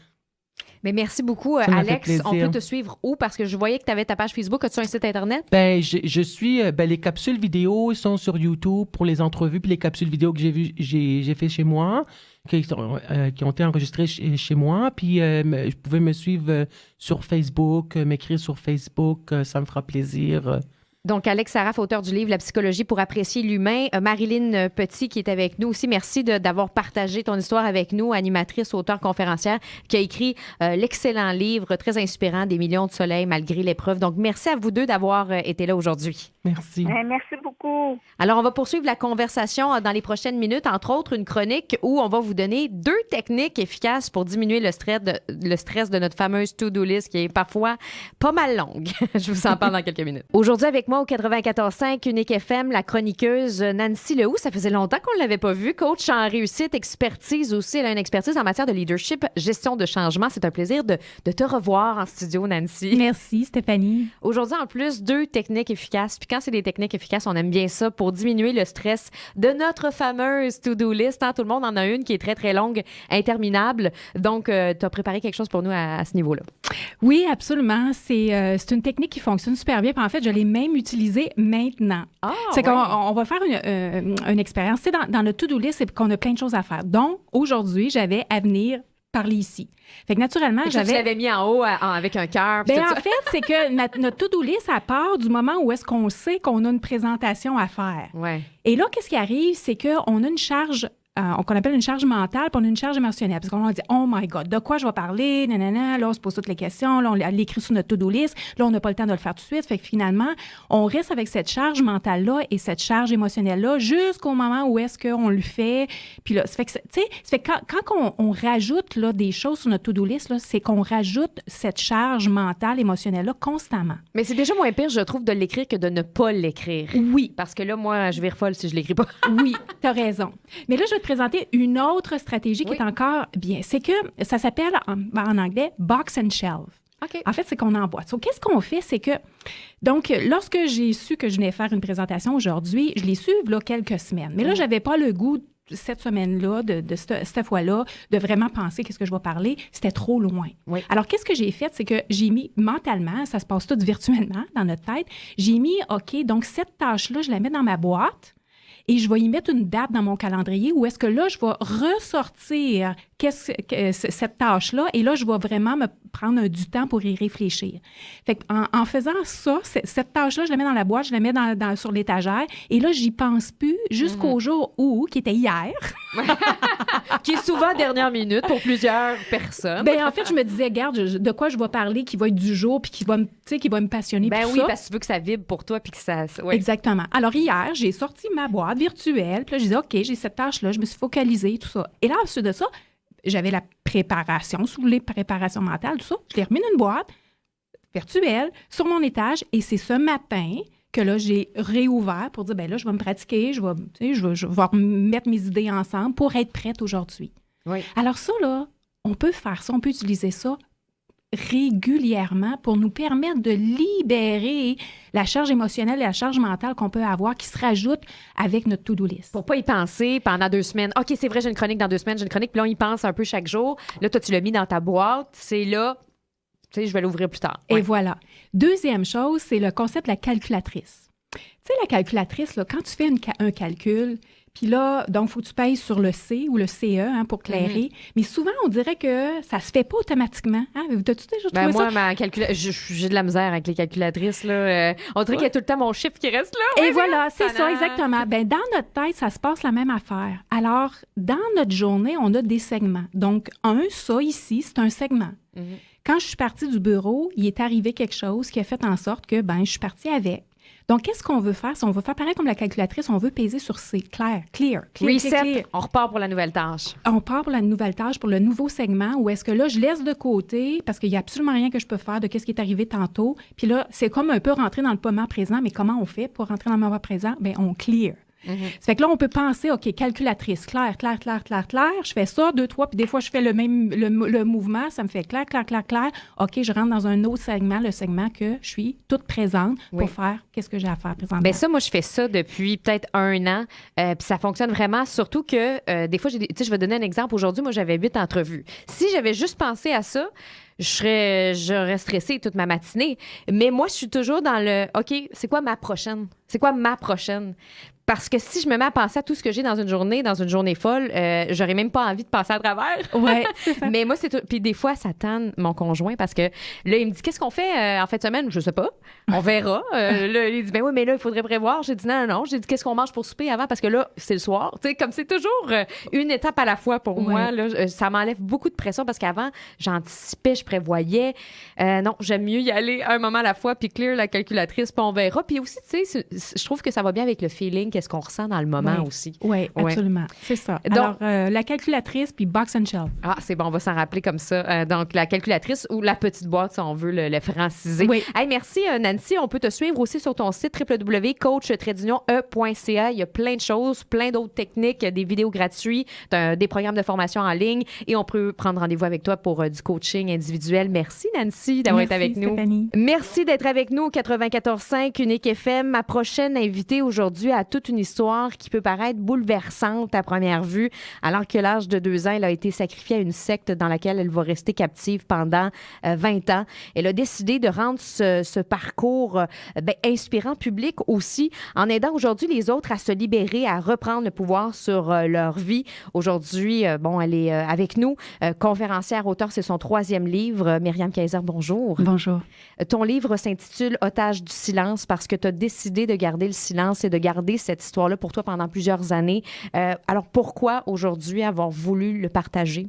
Mais merci beaucoup, Alex. On peut te suivre où? Parce que je voyais que tu avais ta page Facebook. As-tu un site Internet? Je suis... les capsules vidéo sont sur YouTube pour les entrevues, puis les capsules vidéo que j'ai fait chez moi, qui ont été enregistrées chez moi. Puis, vous pouvez me suivre sur Facebook, m'écrire sur Facebook. Ça me fera plaisir. Donc, Alex Saraf, auteur du livre « La psychologie pour apprécier l'humain ». Marilyn Petit, qui est avec nous aussi. Merci d'avoir partagé ton histoire avec nous, animatrice, auteure, conférencière, qui a écrit l'excellent livre très inspirant « Des millions de soleils malgré l'épreuve ». Donc, merci à vous deux d'avoir été là aujourd'hui. Merci. Merci beaucoup. Alors, on va poursuivre la conversation dans les prochaines minutes, entre autres une chronique où on va vous donner 2 techniques efficaces pour diminuer le stress de notre fameuse to-do list qui est parfois pas mal longue. Je vous en parle dans quelques minutes. Aujourd'hui, avec moi au 94.5 Unique FM, la chroniqueuse Nancy Lehoux. Ça faisait longtemps qu'on ne l'avait pas vue. Coach en réussite, expertise aussi. Elle a une expertise en matière de leadership, gestion de changement. C'est un plaisir de te revoir en studio, Nancy. Merci, Stéphanie. Aujourd'hui, en plus, 2 techniques efficaces. Puis quand c'est des techniques efficaces, on aime bien ça pour diminuer le stress de notre fameuse to-do list. Tout le monde en a une qui est très, très longue, interminable. Donc, tu as préparé quelque chose pour nous à ce niveau-là. Oui, absolument. C'est une technique qui fonctionne super bien. Puis en fait, je l'ai même utilisée maintenant. C'est qu'on va faire une expérience. Tu sais, dans notre to-do list, c'est qu'on a plein de choses à faire. Donc, aujourd'hui, j'avais à venir parler ici. Fait que naturellement, tu l'avais mis en haut avec un cœur. En fait, c'est que notre to-do list, ça part du moment où est-ce qu'on sait qu'on a une présentation à faire. Ouais. Et là, qu'est-ce qui arrive? C'est qu'on a une charge qu'on appelle une charge mentale, puis on a une charge émotionnelle. Parce qu'on dit, oh my God, de quoi je vais parler? Nanana, là, on se pose toutes les questions. Là, on l'écrit sur notre to-do list. Là, on n'a pas le temps de le faire tout de suite. Fait que finalement, on reste avec cette charge mentale-là et cette charge émotionnelle-là jusqu'au moment où est-ce qu'on le fait. Puis là, ça fait que, tu sais, quand on rajoute là, des choses sur notre to-do list, là, c'est qu'on rajoute cette charge mentale, émotionnelle-là constamment. Mais c'est déjà moins pire, je trouve, de l'écrire que de ne pas l'écrire. Oui. Parce que là, moi, je vais folle si je l'écris pas. Oui, t'as raison. Mais là, je vais te présenter une autre stratégie qui est encore bien. C'est que ça s'appelle, en anglais, box and shelf. Okay. En fait, c'est qu'on emboîte. So, qu'est-ce qu'on fait? C'est que, donc, lorsque j'ai su que je venais faire une présentation aujourd'hui, je l'ai su là quelques semaines. Mais là, je n'avais pas le goût cette semaine-là, cette fois-là, de vraiment penser qu'est-ce que je vais parler. C'était trop loin. Oui. Alors, qu'est-ce que j'ai fait? C'est que j'ai mis mentalement, ça se passe tout virtuellement dans notre tête, j'ai mis, OK, donc cette tâche-là, je la mets dans ma boîte. Et je vais y mettre une date dans mon calendrier où est-ce que là, je vais ressortir cette tâche-là et là, je vais vraiment me prendre du temps pour y réfléchir. Fait en faisant ça, cette tâche-là, je la mets dans la boîte, je la mets sur l'étagère et là, j'y pense plus jusqu'au jour où, qui était hier. Qui est souvent dernière minute pour plusieurs personnes. En fait, je me disais, regarde, de quoi je vais parler qui va être du jour puis qui va me passionner. Oui, parce que tu veux que ça vibre pour toi puis que ça... Ouais. Exactement. Alors, hier, j'ai sorti ma boîte virtuelle. Puis là, je disais, OK, j'ai cette tâche-là. Je me suis focalisée, tout ça. Et là, ensuite de ça, j'avais la préparation, sous les préparations mentales, tout ça. Je l'ai remis dans une boîte virtuelle sur mon étage. Et c'est ce matin que là, j'ai réouvert pour dire, là, je vais me pratiquer, je vais remettre mes idées ensemble pour être prête aujourd'hui. Oui. Alors ça, là, on peut faire ça, on peut utiliser ça régulièrement pour nous permettre de libérer la charge émotionnelle et la charge mentale qu'on peut avoir qui se rajoute avec notre to-do list. Pour pas y penser pendant 2 semaines. OK, c'est vrai, j'ai une chronique dans 2 semaines, j'ai une chronique, puis là, on y pense un peu chaque jour. Là, toi, tu l'as mis dans ta boîte, c'est là, tu sais, je vais l'ouvrir plus tard. Ouais. Et voilà. Deuxième chose, c'est le concept de la calculatrice. Tu sais, la calculatrice, là, quand tu fais un calcul, Puis là, donc, il faut que tu payes sur le C ou le CE pour clairer. Mais souvent, on dirait que ça se fait pas automatiquement. Hein? T'as-tu déjà trouvé moi, ça? j'ai de la misère avec les calculatrices. Là. On dirait qu'il y a tout le temps mon chiffre qui reste là. Et voilà, c'est ça, exactement. Ben, dans notre tête, ça se passe la même affaire. Alors, dans notre journée, on a des segments. Donc, ça ici, c'est un segment. Quand je suis partie du bureau, il est arrivé quelque chose qui a fait en sorte que, je suis partie avec. Donc, qu'est-ce qu'on veut faire? Si on veut faire pareil comme la calculatrice, on veut peser sur C. Clear. Reset, on repart pour la nouvelle tâche. On part pour la nouvelle tâche, pour le nouveau segment, où est-ce que là, je laisse de côté, parce qu'il n'y a absolument rien que je peux faire de ce qui est arrivé tantôt. Puis là, c'est comme un peu rentrer dans le moment présent, mais comment on fait pour rentrer dans le moment présent? Bien, on clear. Ça fait que là, on peut penser, OK, calculatrice, clair. Je fais ça, 2, 3, puis des fois, je fais le mouvement, ça me fait clair. OK, je rentre dans un autre segment, le segment que je suis toute présente pour faire qu'est-ce que j'ai à faire présentement. Bien, ça, moi, je fais ça depuis peut-être 1 an, puis ça fonctionne vraiment, surtout que des fois, je vais donner un exemple. Aujourd'hui, moi, j'avais 8 entrevues. Si j'avais juste pensé à ça, j'aurais stressé toute ma matinée. Mais moi, je suis toujours dans le OK, c'est quoi ma prochaine? Parce que si je me mets à penser à tout ce que j'ai dans une journée folle, j'aurais même pas envie de passer à travers. Ouais, c'est ça. Mais moi, c'est tout. Puis des fois, ça tanne mon conjoint parce que là, il me dit qu'est-ce qu'on fait en fin de semaine? Je sais pas. On verra. Là, il dit ben oui, mais là, il faudrait prévoir. J'ai dit non. J'ai dit qu'est-ce qu'on mange pour souper avant parce que là, c'est le soir. Tu sais, comme c'est toujours une étape à la fois pour moi. Là, ça m'enlève beaucoup de pression parce qu'avant, j'anticipais, je prévoyais. Non, j'aime mieux y aller un moment à la fois puis clear la calculatrice puis on verra. Puis aussi, tu sais, je trouve que ça va bien avec le feeling. Qu'est-ce qu'on ressent dans le moment aussi. Oui, absolument. C'est ça. Donc, alors, la calculatrice puis box and shelf. Ah, c'est bon, on va s'en rappeler comme ça. Donc, la calculatrice ou la petite boîte, si on veut le franciser. Oui. Hey, merci, Nancy. On peut te suivre aussi sur ton site www.coach-e.ca. Il y a plein de choses, plein d'autres techniques, des vidéos gratuites, des programmes de formation en ligne et on peut prendre rendez-vous avec toi pour du coaching individuel. Merci, Nancy, d'avoir été avec nous. Stéphanie. Merci d'être avec nous au 94.5 Unique FM. Ma prochaine invitée aujourd'hui a toute une histoire qui peut paraître bouleversante à première vue. Alors que l'âge de 2 ans, elle a été sacrifiée à une secte dans laquelle elle va rester captive pendant 20 ans. Elle a décidé de rendre ce parcours inspirant public aussi, en aidant aujourd'hui les autres à se libérer, à reprendre le pouvoir sur leur vie. Aujourd'hui, elle est avec nous, conférencière, auteure, c'est son 3e livre. Myriam Kaiser, bonjour. Bonjour. Ton livre s'intitule « Otage du silence » parce que tu as décidé de garder le silence et de garder cette histoire-là pour toi pendant plusieurs années. Alors, pourquoi aujourd'hui avoir voulu le partager?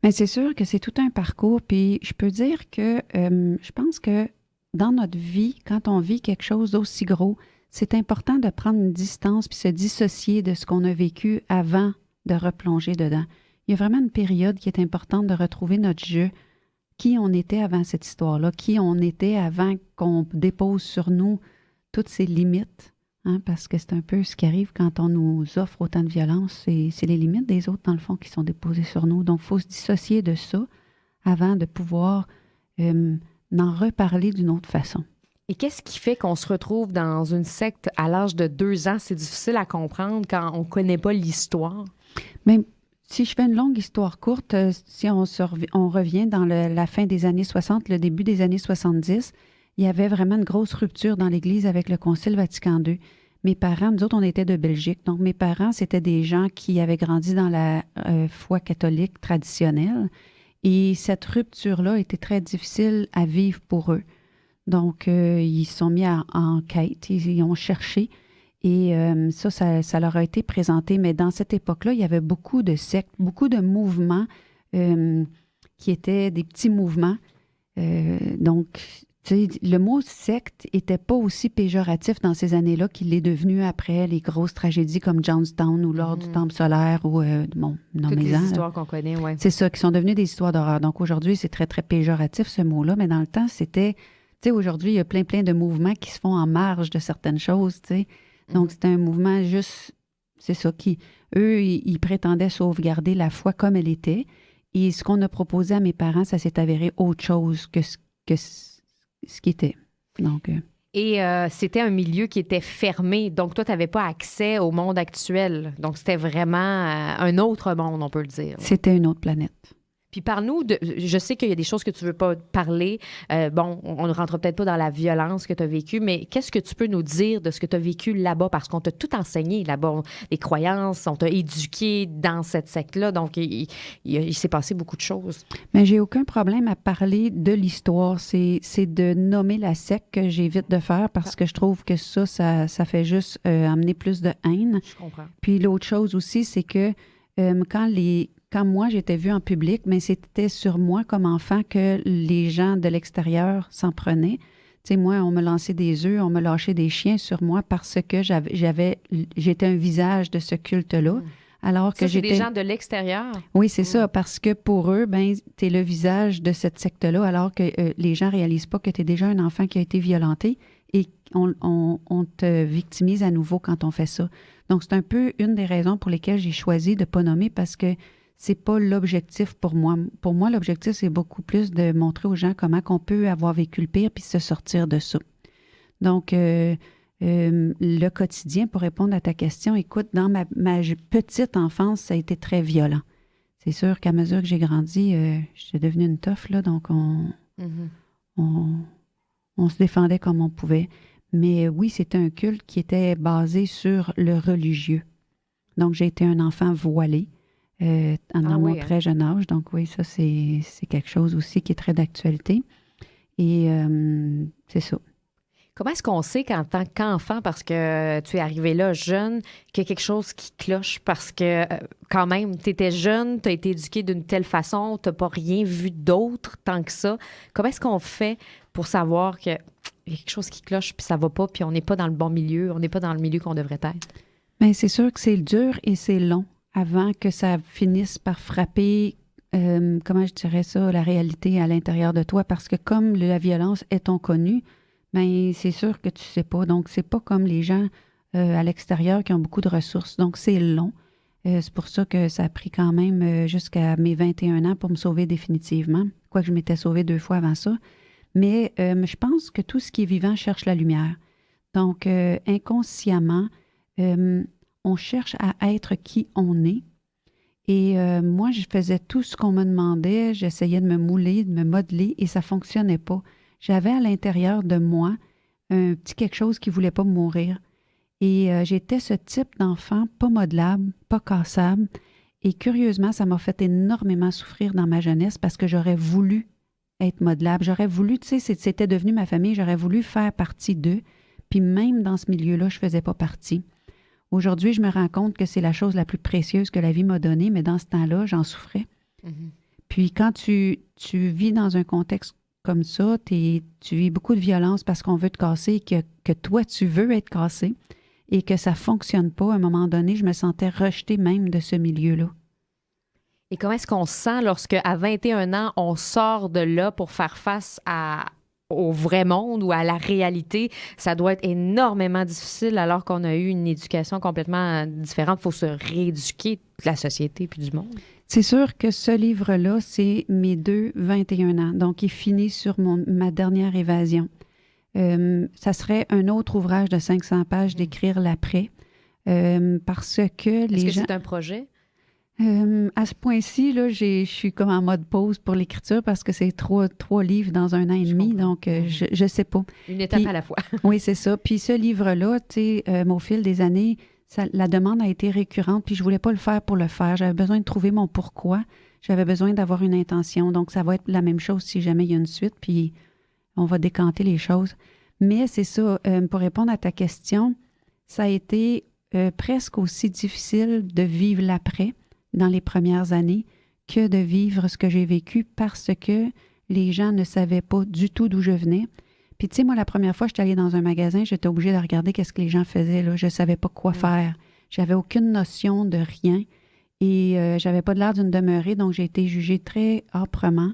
Bien, c'est sûr que c'est tout un parcours. Puis, je peux dire que je pense que dans notre vie, quand on vit quelque chose d'aussi gros, c'est important de prendre une distance puis se dissocier de ce qu'on a vécu avant de replonger dedans. Il y a vraiment une période qui est importante de retrouver notre jeu, qui on était avant cette histoire-là, qui on était avant qu'on dépose sur nous toutes ces limites. Hein, parce que c'est un peu ce qui arrive quand on nous offre autant de violence. C'est les limites des autres, dans le fond, qui sont déposées sur nous. Donc, il faut se dissocier de ça avant de pouvoir en reparler d'une autre façon. Et qu'est-ce qui fait qu'on se retrouve dans une secte à l'âge de 2 ans? C'est difficile à comprendre quand on ne connaît pas l'histoire. Mais si je fais une longue histoire courte, si on revient dans la fin des années 60, le début des années 70, il y avait vraiment une grosse rupture dans l'Église avec le Concile Vatican II. Mes parents, nous autres, on était de Belgique. Donc, mes parents, c'était des gens qui avaient grandi dans la foi catholique traditionnelle. Et cette rupture-là était très difficile à vivre pour eux. Donc, ils se sont mis en quête, ils ont cherché. Et ça leur a été présenté. Mais dans cette époque-là, il y avait beaucoup de sectes, beaucoup de mouvements qui étaient des petits mouvements. Donc, le mot secte n'était pas aussi péjoratif dans ces années-là qu'il l'est devenu après les grosses tragédies comme Jonestown ou lors du Temple solaire ou, toutes les histoires qu'on connaît, oui. C'est ça, qui sont devenues des histoires d'horreur. Donc aujourd'hui, c'est très, très péjoratif ce mot-là, mais dans le temps, c'était, aujourd'hui, il y a plein de mouvements qui se font en marge de certaines choses, Donc c'était un mouvement juste, c'est ça, eux, ils prétendaient sauvegarder la foi comme elle était. Et ce qu'on a proposé à mes parents, ça s'est avéré autre chose que ce qui était. Donc, Et c'était un milieu qui était fermé. Donc, toi, tu n'avais pas accès au monde actuel. Donc, c'était vraiment un autre monde, on peut le dire. C'était une autre planète. Puis parle-nous de. Je sais qu'il y a des choses que tu veux pas parler. On ne rentre peut-être pas dans la violence que tu as vécue, mais qu'est-ce que tu peux nous dire de ce que tu as vécu là-bas? Parce qu'on t'a tout enseigné là-bas. Les croyances, on t'a éduqué dans cette secte-là. Donc, il s'est passé beaucoup de choses. Mais j'ai aucun problème à parler de l'histoire. C'est de nommer la secte que j'évite de faire parce que je trouve que ça fait juste amener plus de haine. Je comprends. Puis l'autre chose aussi, c'est que quand moi j'étais vue en public, mais c'était sur moi comme enfant que les gens de l'extérieur s'en prenaient. Tu sais, moi, on me lançait des œufs, on me lâchait des chiens sur moi parce que j'étais un visage de ce culte-là. Alors que ça, c'est des gens de l'extérieur? Oui, c'est ça, parce que pour eux, tu es le visage de cette secte-là, alors que les gens ne réalisent pas que tu es déjà un enfant qui a été violenté et on te victimise à nouveau quand on fait ça. Donc, c'est un peu une des raisons pour lesquelles j'ai choisi de ne pas nommer parce que c'est pas l'objectif pour moi. Pour moi, l'objectif, c'est beaucoup plus de montrer aux gens comment on peut avoir vécu le pire puis se sortir de ça. Donc, le quotidien, pour répondre à ta question, écoute, dans ma petite enfance, ça a été très violent. C'est sûr qu'à mesure que j'ai grandi, j'étais devenue une toffe, là, donc on se défendait comme on pouvait. Mais oui, c'était un culte qui était basé sur le religieux. Donc, j'ai été un enfant voilé dans mon très jeune âge. Donc oui, ça, c'est quelque chose aussi qui est très d'actualité. Et c'est ça. Comment est-ce qu'on sait qu'en tant qu'enfant, parce que tu es arrivé là jeune, qu'il y a quelque chose qui cloche? Parce que quand même, tu étais jeune, tu as été éduqué d'une telle façon, tu n'as pas rien vu d'autre tant que ça. Comment est-ce qu'on fait pour savoir qu'il y a quelque chose qui cloche, puis ça va pas, puis on n'est pas dans le bon milieu, on n'est pas dans le milieu qu'on devrait être? Bien, c'est sûr que c'est dur et c'est long avant que ça finisse par frapper, comment je dirais ça, la réalité à l'intérieur de toi. Parce que comme la violence est inconnue, bien, c'est sûr que tu ne sais pas. Donc, c'est pas comme les gens à l'extérieur qui ont beaucoup de ressources. Donc, c'est long. C'est pour ça que ça a pris quand même jusqu'à mes 21 ans pour me sauver définitivement. Quoique je m'étais sauvée 2 fois avant ça. Mais je pense que tout ce qui est vivant cherche la lumière. Donc, inconsciemment, on cherche à être qui on est. Et moi, je faisais tout ce qu'on me demandait. J'essayais de me mouler, de me modeler et ça ne fonctionnait pas. J'avais à l'intérieur de moi un petit quelque chose qui ne voulait pas mourir. Et j'étais ce type d'enfant pas modelable, pas cassable. Et curieusement, ça m'a fait énormément souffrir dans ma jeunesse parce que j'aurais voulu être modelable. J'aurais voulu, tu sais, c'était devenu ma famille, j'aurais voulu faire partie d'eux. Puis même dans ce milieu-là, je ne faisais pas partie. Aujourd'hui, je me rends compte que c'est la chose la plus précieuse que la vie m'a donnée, mais dans ce temps-là, j'en souffrais. Mm-hmm. Puis quand tu vis dans un contexte comme ça, tu vis beaucoup de violence parce qu'on veut te casser, que toi, tu veux être cassé et que ça ne fonctionne pas. À un moment donné, je me sentais rejetée même de ce milieu-là. Et comment est-ce qu'on se sent lorsque, à 21 ans, on sort de là pour faire face au vrai monde ou à la réalité? Ça doit être énormément difficile alors qu'on a eu une éducation complètement différente. Il faut se rééduquer de la société puis du monde. C'est sûr que ce livre-là, c'est mes 21 ans. Donc, il finit sur ma dernière évasion. Ça serait un autre ouvrage de 500 pages d'écrire l'après parce que les gens... Est-ce que c'est un projet? À ce point-ci, là, je suis comme en mode pause pour l'écriture parce que c'est trois livres dans 1 an et demi, donc je ne sais pas. Une étape à la fois. Oui, c'est ça. Puis ce livre-là, tu sais, au fil des années, la demande a été récurrente, puis je ne voulais pas le faire pour le faire. J'avais besoin de trouver mon pourquoi. J'avais besoin d'avoir une intention. Donc, ça va être la même chose si jamais il y a une suite, puis on va décanter les choses. Mais c'est ça, pour répondre à ta question, ça a été presque aussi difficile de vivre l'après dans les premières années que de vivre ce que j'ai vécu parce que les gens ne savaient pas du tout d'où je venais. Puis tu sais, moi, la première fois que j'étais allée dans un magasin, j'étais obligée de regarder qu'est-ce que les gens faisaient. Là. Je ne savais pas quoi faire. J'avais aucune notion de rien et j'avais pas de l'air d'une demeurée, donc j'ai été jugée très âprement.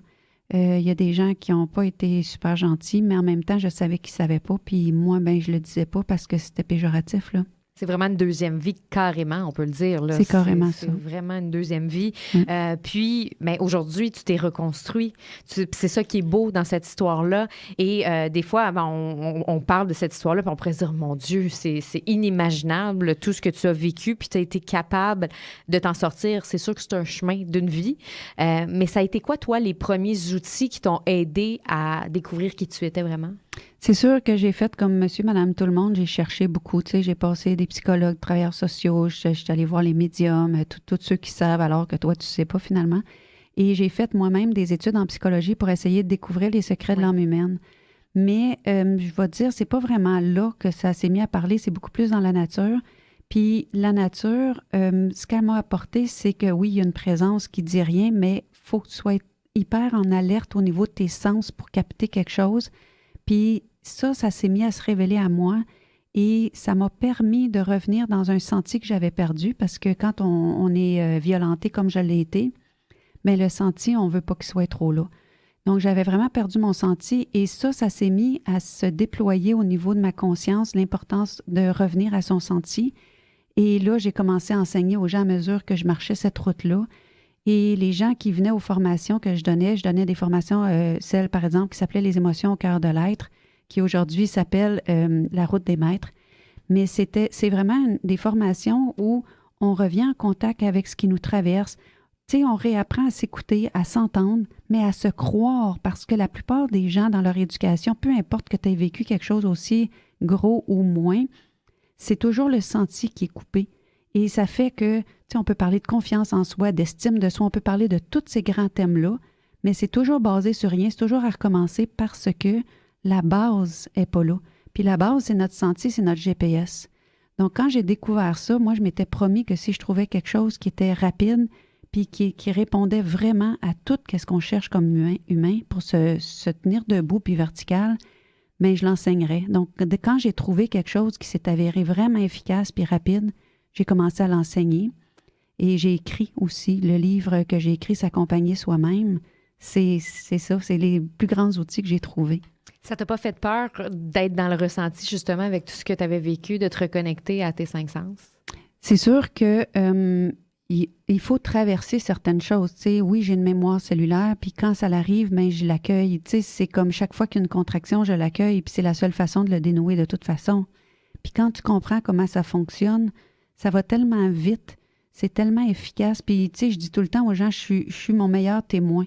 Il y a des gens qui n'ont pas été super gentils, mais en même temps, je savais qu'ils ne savaient pas. Puis moi, je le disais pas parce que c'était péjoratif, là. C'est vraiment une deuxième vie, carrément, on peut le dire. Là. C'est carrément ça. C'est vraiment une deuxième vie. Mm. Puis, mais aujourd'hui, tu t'es reconstruit. C'est ça qui est beau dans cette histoire-là. Et des fois, on parle de cette histoire-là, puis on pourrait se dire, mon Dieu, c'est inimaginable tout ce que tu as vécu, puis tu as été capable de t'en sortir. C'est sûr que c'est un chemin d'une vie. Mais ça a été quoi, toi, les premiers outils qui t'ont aidé à découvrir qui tu étais vraiment? C'est sûr que j'ai fait comme monsieur, madame, tout le monde. J'ai cherché beaucoup. Tu sais, j'ai passé des psychologues, travailleurs sociaux. Je suis allée voir les médiums, tous ceux qui savent alors que toi, tu ne sais pas finalement. Et j'ai fait moi-même des études en psychologie pour essayer de découvrir les secrets de l'âme humaine. Mais je vais te dire, c'est pas vraiment là que ça s'est mis à parler. C'est beaucoup plus dans la nature. Puis la nature, ce qu'elle m'a apporté, c'est que oui, il y a une présence qui dit rien, mais il faut que tu sois hyper en alerte au niveau de tes sens pour capter quelque chose. Puis ça s'est mis à se révéler à moi et ça m'a permis de revenir dans un sentier que j'avais perdu parce que quand on est violenté comme je l'ai été, mais le sentier, on ne veut pas qu'il soit trop là. Donc, j'avais vraiment perdu mon sentier et ça s'est mis à se déployer au niveau de ma conscience, l'importance de revenir à son sentier. Et là, j'ai commencé à enseigner aux gens à mesure que je marchais cette route-là. Et les gens qui venaient aux formations que je donnais des formations, celle par exemple qui s'appelait Les émotions au cœur de l'être, qui aujourd'hui s'appelle La route des maîtres. Mais c'est vraiment des formations où on revient en contact avec ce qui nous traverse. Tu sais, on réapprend à s'écouter, à s'entendre, mais à se croire parce que la plupart des gens dans leur éducation, peu importe que tu aies vécu quelque chose aussi gros ou moins, c'est toujours le sentier qui est coupé. Et ça fait que, tu sais, on peut parler de confiance en soi, d'estime de soi, on peut parler de tous ces grands thèmes-là, mais c'est toujours basé sur rien, c'est toujours à recommencer parce que la base n'est pas là. Puis la base, c'est notre sentier, c'est notre GPS. Donc, quand j'ai découvert ça, moi, je m'étais promis que si je trouvais quelque chose qui était rapide puis qui répondait vraiment à tout ce qu'on cherche comme humain pour se tenir debout puis vertical, bien, je l'enseignerais. Donc, quand j'ai trouvé quelque chose qui s'est avéré vraiment efficace puis rapide, j'ai commencé à l'enseigner et j'ai écrit aussi. Le livre que j'ai écrit, S'accompagner soi-même, c'est ça, c'est les plus grands outils que j'ai trouvés. Ça t'a pas fait peur d'être dans le ressenti, justement, avec tout ce que tu avais vécu, de te reconnecter à tes 5 sens? C'est sûr que il faut traverser certaines choses. Tu sais, oui, j'ai une mémoire cellulaire, puis quand ça l'arrive, ben, je l'accueille. Tu sais, c'est comme chaque fois qu'il y a une contraction, je l'accueille, puis c'est la seule façon de le dénouer de toute façon. Puis quand tu comprends comment ça fonctionne, ça va tellement vite, c'est tellement efficace. Puis, tu sais, je dis tout le temps aux gens, je suis mon meilleur témoin.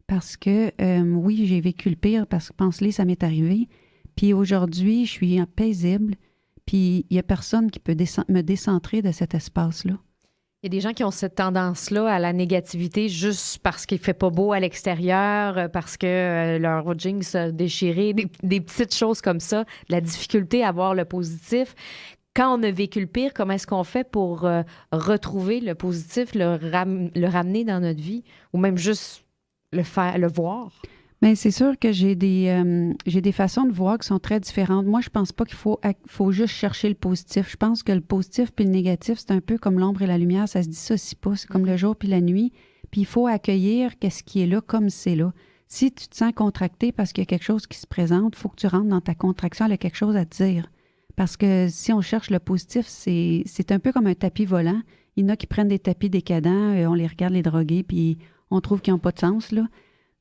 Parce que, oui, j'ai vécu le pire, parce que, pense-le, ça m'est arrivé. Puis aujourd'hui, je suis paisible, puis il n'y a personne qui peut me décentrer de cet espace-là. Il y a des gens qui ont cette tendance-là à la négativité juste parce qu'il ne fait pas beau à l'extérieur, parce que leur jeans a déchiré, des petites choses comme ça, de la difficulté à voir le positif. Quand on a vécu le pire, comment est-ce qu'on fait pour retrouver le positif, le ramener dans notre vie, ou même juste le voir? Bien, c'est sûr que j'ai des façons de voir qui sont très différentes. Moi, je pense pas qu'il faut juste chercher le positif. Je pense que le positif puis le négatif, c'est un peu comme l'ombre et la lumière, ça se dissocie pas. C'est comme le jour puis la nuit. Puis il faut accueillir qu'est-ce qui est là comme c'est là. Si tu te sens contracté parce qu'il y a quelque chose qui se présente, il faut que tu rentres dans ta contraction, elle a quelque chose à te dire. Parce que si on cherche le positif, c'est un peu comme un tapis volant. Il y en a qui prennent des tapis décadents, on les regarde les droguer, puis on trouve qu'ils n'ont pas de sens, là.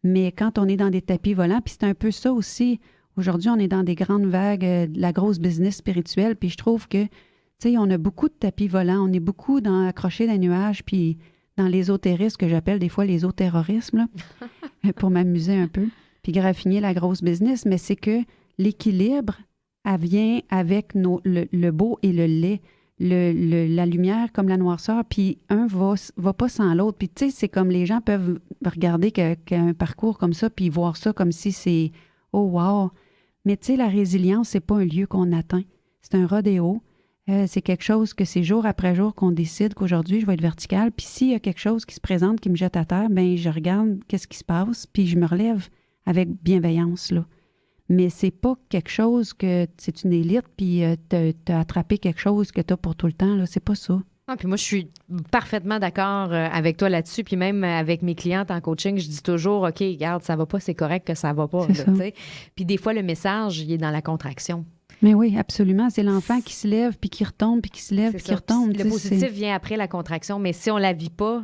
Mais quand on est dans des tapis volants, puis c'est un peu ça aussi. Aujourd'hui, on est dans des grandes vagues, de la grosse business spirituelle, puis je trouve que, tu sais, on a beaucoup de tapis volants, on est beaucoup accrochés dans les nuages, puis dans l'ésotérisme, que j'appelle des fois l'ésoterrorisme, là, pour m'amuser un peu, puis graffiner la grosse business. Mais c'est que l'équilibre, elle vient avec le beau et le laid. La lumière comme la noirceur, puis un va pas sans l'autre. Puis tu sais, c'est comme les gens peuvent regarder qu'un parcours comme ça, puis voir ça comme si c'est « oh wow ». Mais tu sais, la résilience, c'est pas un lieu qu'on atteint. C'est un rodéo. C'est quelque chose que c'est jour après jour qu'on décide qu'aujourd'hui, je vais être verticale. Puis s'il y a quelque chose qui se présente, qui me jette à terre, bien, je regarde qu'est-ce qui se passe, puis je me relève avec bienveillance, là. Mais c'est pas quelque chose que c'est une élite, puis t'as attrapé quelque chose que t'as pour tout le temps, là. C'est pas ça. Ah, puis moi, je suis parfaitement d'accord avec toi là-dessus. Puis même avec mes clientes en coaching, je dis toujours, OK, regarde, ça va pas, c'est correct que ça va pas. Là, puis des fois, le message, il est dans la contraction. Mais oui, absolument. C'est l'enfant qui se lève, puis qui retombe, puis qui se lève, C'est puis qui ça. retombe. Le positif vient après la contraction, mais si on la vit pas,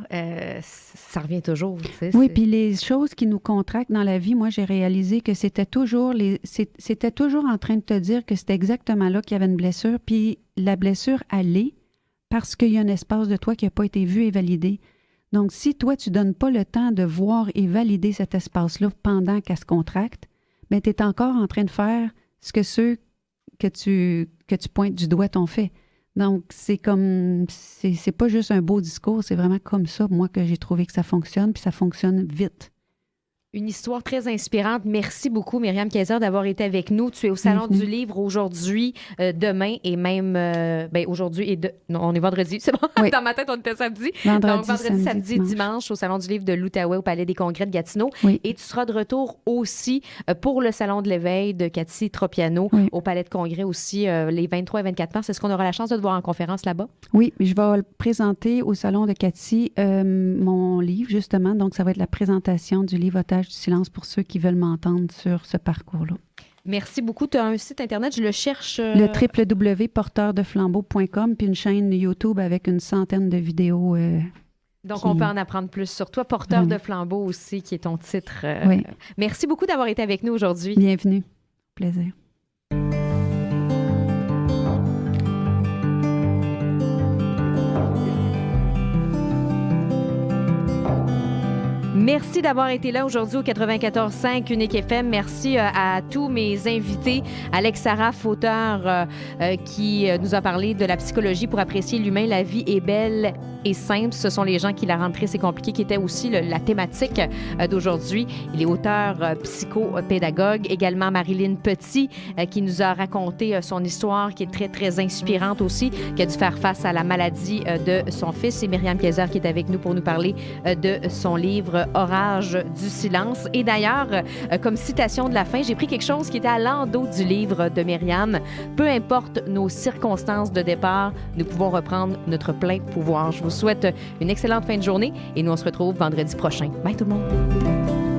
ça revient toujours. Oui, puis les choses qui nous contractent dans la vie, moi, j'ai réalisé que c'était toujours en train de te dire que c'était exactement là qu'il y avait une blessure, puis la blessure, elle est parce qu'il y a un espace de toi qui n'a pas été vu et validé. Donc, si toi, tu ne donnes pas le temps de voir et valider cet espace-là pendant qu'elle se contracte, bien, tu es encore en train de faire ce que ceux que tu pointes du doigt t'ont fait. Donc, c'est pas juste un beau discours, c'est vraiment comme ça, moi, que j'ai trouvé que ça fonctionne, puis ça fonctionne vite. Une histoire très inspirante. Merci beaucoup, Myriam Kayser, d'avoir été avec nous. Tu es au Salon du Livre aujourd'hui, demain et même... aujourd'hui et... Non, on est vendredi, c'est bon? Oui. Dans ma tête, on était samedi. Vendredi, samedi, dimanche, au Salon du Livre de l'Outaouais, au Palais des Congrès de Gatineau. Oui. Et tu seras de retour aussi pour le Salon de l'éveil de Cathy Tropiano, au Palais de Congrès aussi, les 23 et 24 mars. Est-ce qu'on aura la chance de te voir en conférence là-bas? Oui, je vais présenter au Salon de Cathy mon livre, justement. Donc, ça va être la présentation du livre Otage du silence pour ceux qui veulent m'entendre sur ce parcours-là. Merci beaucoup. Tu as un site Internet, je le cherche. Le www.porteurdeflambeau.com, puis une chaîne YouTube avec une centaine de vidéos. Donc, on peut en apprendre plus sur toi. Porteur de flambeau aussi, qui est ton titre. Oui. Merci beaucoup d'avoir été avec nous aujourd'hui. Bienvenue. Plaisir. Merci d'avoir été là aujourd'hui au 94.5 Unique FM. Merci à tous mes invités. Alex Saraf, auteur qui nous a parlé de la psychologie pour apprécier l'humain. La vie est belle et simple. Ce sont les gens qui la rendent triste et compliquée, qui était aussi la thématique d'aujourd'hui. Il est auteur psychopédagogue. Également Marilyn Petit, qui nous a raconté son histoire, qui est très, très inspirante aussi, qui a dû faire face à la maladie de son fils. Et Myriam Kayser qui est avec nous pour nous parler de son livre Orage du silence. Et d'ailleurs, comme citation de la fin, j'ai pris quelque chose qui était à l'endos du livre de Myriam. Peu importe nos circonstances de départ, nous pouvons reprendre notre plein pouvoir. Je vous souhaite une excellente fin de journée et nous on se retrouve vendredi prochain. Bye tout le monde!